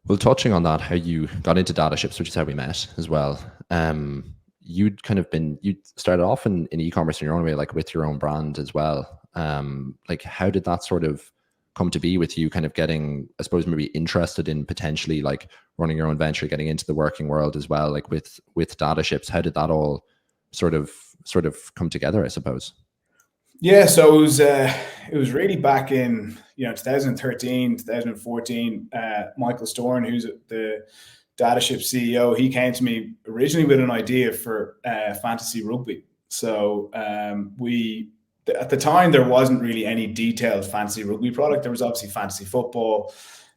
Well, touching on that, how you got into data ships, which is how we met as well. You started off in e-commerce in your own way, like with your own brand as well. Like how did that sort of come to be with you kind of getting, I suppose, maybe interested in potentially like running your own venture, getting into the working world as well, like with data ships? How did that all sort of come together, I suppose? Yeah, so it was really back in 2013, 2014. Michael Storn, who's the DataShip CEO, he came to me originally with an idea for fantasy rugby. So we at the time there wasn't really any detailed fantasy rugby product. There was obviously fantasy football,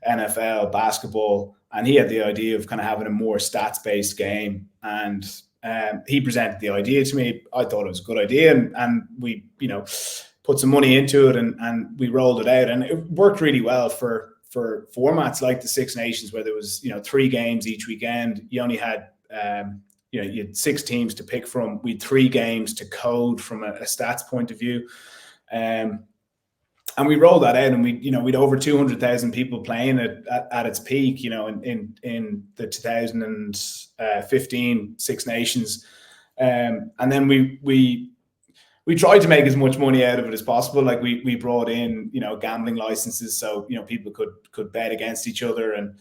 NFL, basketball, and he had the idea of kind of having a more stats based game. And he presented the idea to me. I thought it was a good idea, and we, put some money into it, and we rolled it out, and it worked really well for formats like the Six Nations, where there was 3 games each weekend. You only had you had 6 teams to pick from. We had 3 games to code from a stats point of view. And we rolled that out, and we'd over 200,000 people playing it at its peak, in the 2015 Six Nations. And then we tried to make as much money out of it as possible. Like we brought in, gambling licenses, so people could bet against each other, and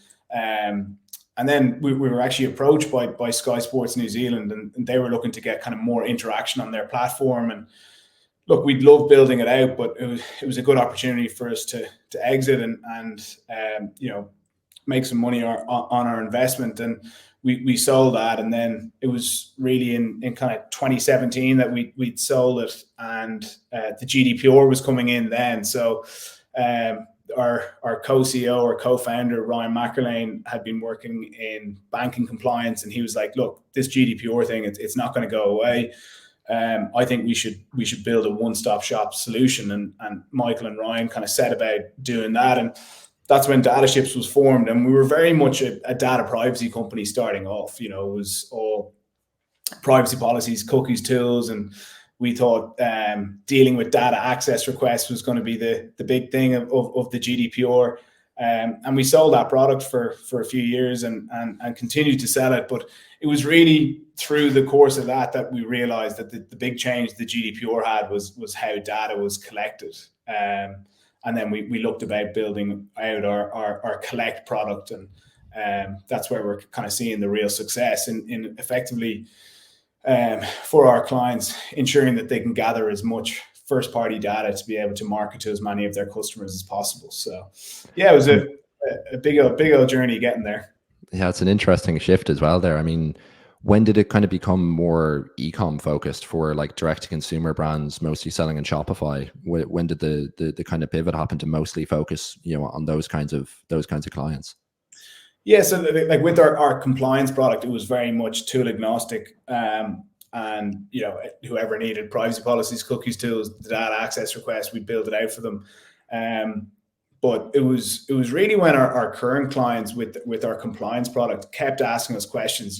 then we were actually approached by Sky Sports New Zealand, and they were looking to get kind of more interaction on their platform. And look, we'd love building it out, but it was a good opportunity for us to exit and make some money on our investment. And we sold that, and then it was really in kind of 2017 that we'd sold it, and the GDPR was coming in then. So our co-CEO or co-founder, Ryan McErlane, had been working in banking compliance, and he was like, look, this GDPR thing, it's not going to go away. I think we should build a one-stop shop solution, and Michael and Ryan kind of set about doing that, and that's when DataShips was formed. And we were very much a data privacy company starting off. It was all privacy policies, cookies, tools, and we thought dealing with data access requests was going to be the big thing of the GDPR. And we sold that product for a few years and continued to sell it. But it was really through the course of that we realized that the big change the GDPR had was how data was collected. And then we looked about building out our collect product, and that's where we're kind of seeing the real success in effectively for our clients, ensuring that they can gather as much first-party data to be able to market to as many of their customers as possible. So, yeah, it was a big old journey getting there. Yeah, it's an interesting shift as well there. I mean, when did it kind of become more e-com focused for like direct-to-consumer brands, mostly selling in Shopify? When did the kind of pivot happen to mostly focus, on those kinds of clients? Yeah, so like with our compliance product, it was very much tool agnostic. And whoever needed privacy policies, cookies, tools, the data access request, we build it out for them. But it was really when our current clients with our compliance product kept asking us questions.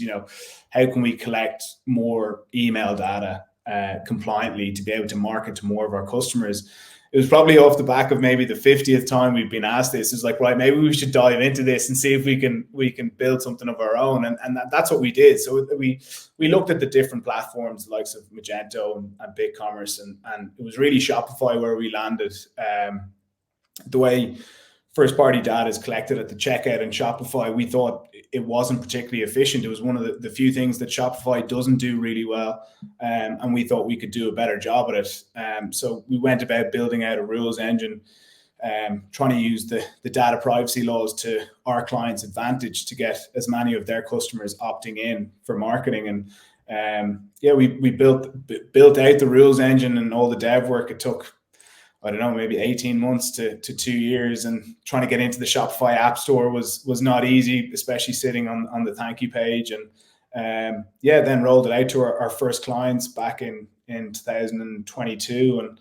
How can we collect more email data compliantly to be able to market to more of our customers? It was probably off the back of maybe the 50th time we've been asked this. It's like, right, maybe we should dive into this and see if we can build something of our own. And that's what we did. So we looked at the different platforms, the likes of Magento and BigCommerce, and it was really Shopify where we landed. The way first-party data is collected at the checkout in Shopify, we thought it wasn't particularly efficient. It was one of the few things that Shopify doesn't do really well, and we thought we could do a better job at it. So we went about building out a rules engine, trying to use the data privacy laws to our clients' advantage to get as many of their customers opting in for marketing. And we built out the rules engine and all the dev work. It took, I don't know, maybe 18 months to 2 years, and trying to get into the Shopify App Store was not easy, especially sitting on the thank you page. And then rolled it out to our first clients back in 2022. And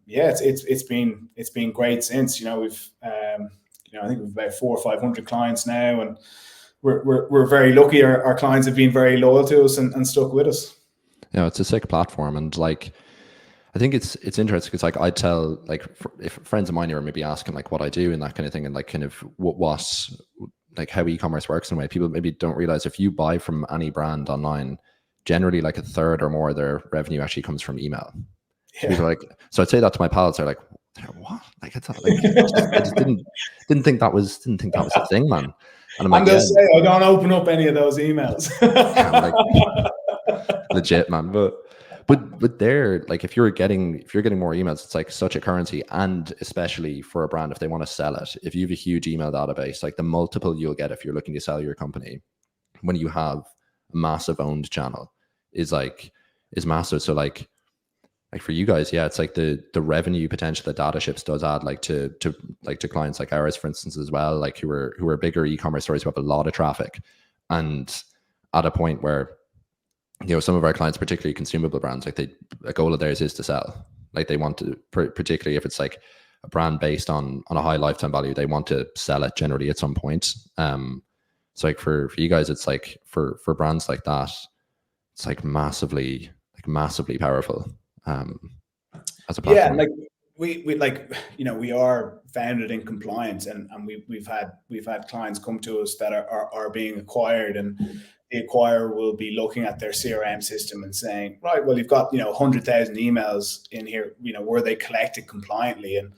it's been great since. We've I think we've about 400 or 500 clients now, and we're very lucky. Our clients have been very loyal to us and stuck with us. It's a sick platform, and like, I think it's interesting because like I tell, like, if friends of mine are maybe asking like what I do and that kind of thing, and like kind of what like how e-commerce works in a way. People maybe don't realize if you buy from any brand online, generally like a third or more of their revenue actually comes from email. So people are like, so I'd say that to my pals, they're like, what? Like, it's not, like, I just didn't think that was a thing, man. And I'm like, they'll say, I don't open up any of those emails. I'm like, legit, man. But they're like, if you're getting more emails, it's like such a currency. And especially for a brand, if they want to sell it, if you have a huge email database, like the multiple you'll get if you're looking to sell your company when you have a massive owned channel is massive. So like for you guys, yeah, it's like the revenue potential that DataShips does add, like to clients like ours, for instance, as well, like who are bigger e-commerce stores who have a lot of traffic, and at a point where, you know, some of our clients, particularly consumable brands, like a goal of theirs is to sell. Like they want to, particularly if it's like a brand based on a high lifetime value, they want to sell it generally at some point. So like for you guys, it's like for brands like that, it's like massively powerful. As a platform. Yeah, like we like, you know, we are founded in compliance, and we've had clients come to us that are being acquired, and the acquirer will be looking at their CRM system and saying, right, well, you've got, you know, 100,000 emails in here, you know, were they collected compliantly? And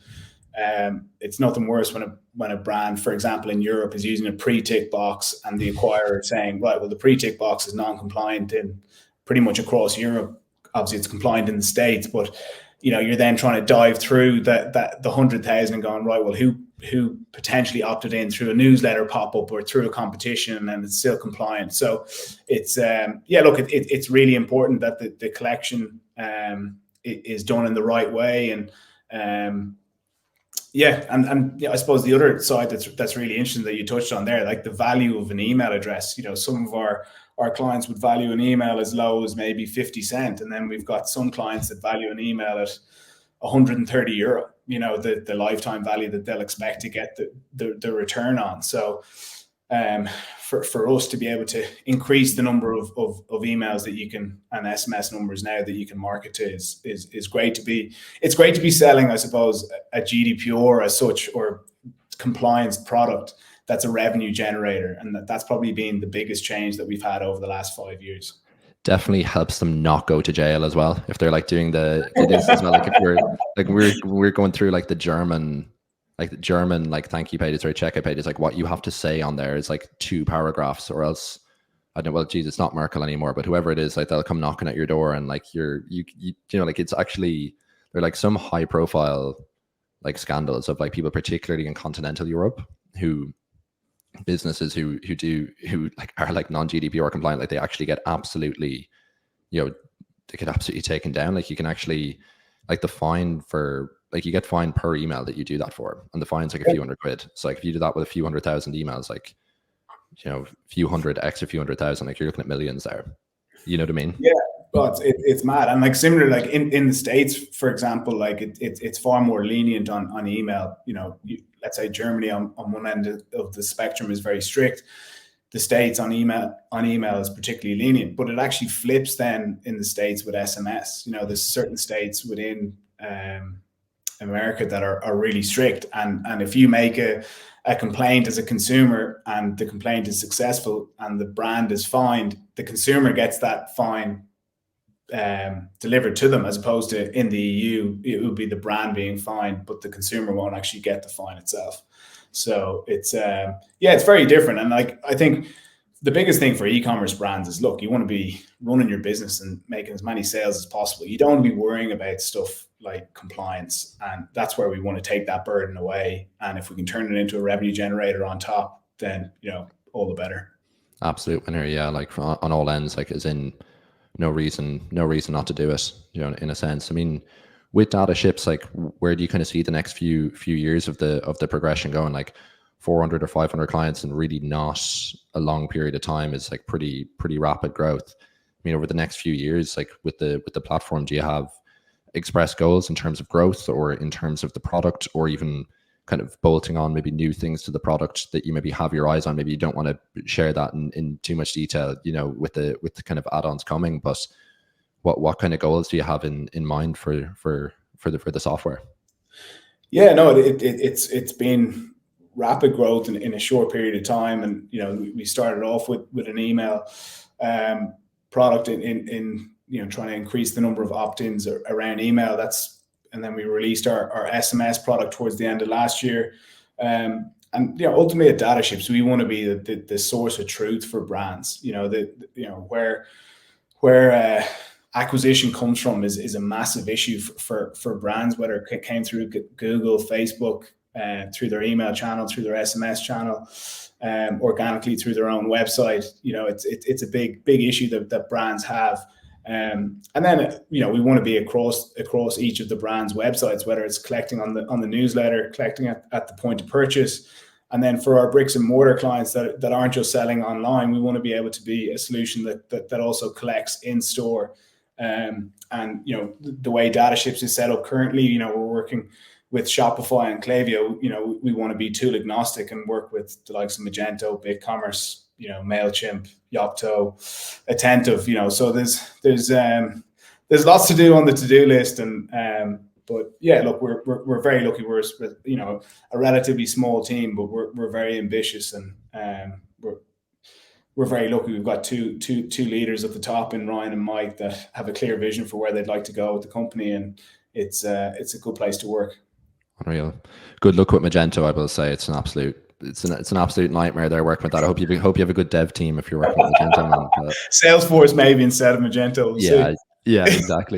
it's nothing worse when a brand, for example, in Europe is using a pre-tick box, and the acquirer saying, right, well, the pre-tick box is non-compliant in pretty much across Europe. Obviously, it's compliant in the States, but, you know, you're then trying to dive through the 100,000 and going, right, well, who potentially opted in through a newsletter pop-up or through a competition, and it's still compliant. So it's look, it's really important that the collection is done in the right way. And and yeah, I suppose the other side that's really interesting that you touched on there, like the value of an email address. You know, some of our clients would value an email as low as maybe 50 cents. And then we've got some clients that value an email at 130 euro, you know, the lifetime value that they'll expect to get the return on. So for us to be able to increase the number of emails that you can, and SMS numbers now that you can market to is great to be. It's great to be selling, I suppose, a GDPR as such, or compliance product that's a revenue generator, and that's probably been the biggest change that we've had over the last 5 years. Definitely helps them not go to jail as well if they're like doing it is as well. Like if we're going through like the German like thank you pages or checkout pages, like what you have to say on there is like 2 paragraphs, or else I don't know, well, geez, it's not Merkel anymore, but whoever it is, like they'll come knocking at your door, and like you know, like it's actually, they're like some high profile like scandals of like people, particularly in continental Europe, businesses who like are like non-GDPR compliant, like they actually get absolutely, you know, they get absolutely taken down. Like you can actually, like the fine for, like you get fined per email that you do that for, and the fine's like a few hundred quid. So like if you do that with a few 100,000 emails, like, you know, a few hundred X, a few 100,000, like you're looking at millions there. You know what I mean? Yeah, but it's mad. And like similar, like in the States, for example, like it's far more lenient on email. You know, let's say Germany on one end of the spectrum is very strict. The States on email is particularly lenient, but it actually flips then in the States with SMS. You know, there's certain states within America that are really strict, and if you make a complaint as a consumer and the complaint is successful and the brand is fined, the consumer gets that fine delivered to them, as opposed to in the EU, it would be the brand being fined, but the consumer won't actually get the fine itself. So it's it's very different. And like, I think the biggest thing for e-commerce brands is, look, you want to be running your business and making as many sales as possible. You don't want to be worrying about stuff like compliance, and that's where we want to take that burden away. And if we can turn it into a revenue generator on top, then, you know, all the better. Absolute winner. Yeah, like on all ends, like as in no reason not to do it, you know, in a sense. I mean, with DataShips, like where do you kind of see the next few years of the progression going? Like 400 or 500 clients in really not a long period of time is like pretty rapid growth. I mean, over the next few years, like with the platform, do you have express goals in terms of growth, or in terms of the product, or even kind of bolting on maybe new things to the product that you maybe have your eyes on? Maybe you don't want to share that in too much detail, you know, with the kind of add-ons coming, but what kind of goals do you have in mind for the software? Yeah, no, it's been rapid growth in a short period of time. And we started off with an email product in trying to increase the number of opt-ins around email. And then we released our SMS product towards the end of last year. And ultimately at DataShips, we want to be the source of truth for brands. Where acquisition comes from is a massive issue for brands, whether it came through Google, Facebook, through their email channel, through their SMS channel, organically through their own website. It's a big issue that brands have. And then we want to be across each of the brand's websites, whether it's collecting on the newsletter, collecting at the point of purchase. And then for our bricks and mortar clients that aren't just selling online, we want to be able to be a solution that also collects in store. And the way DataShips is set up currently, we're working with Shopify and Klaviyo. We want to be tool agnostic and work with the likes of Magento, BigCommerce, MailChimp, Yocto, Attentive. So there's lots to do on the to-do list. But yeah, look, we're very lucky. We're a relatively small team, but we're very ambitious, and we're very lucky. We've got two leaders at the top in Ryan and Mike that have a clear vision for where they'd like to go with the company, and it's a good place to work. Unreal. Good luck with Magento. I will say it's an absolute nightmare there working with that. I hope you have a good dev team if you're working with Magento. Salesforce maybe instead of Magento. Yeah, exactly.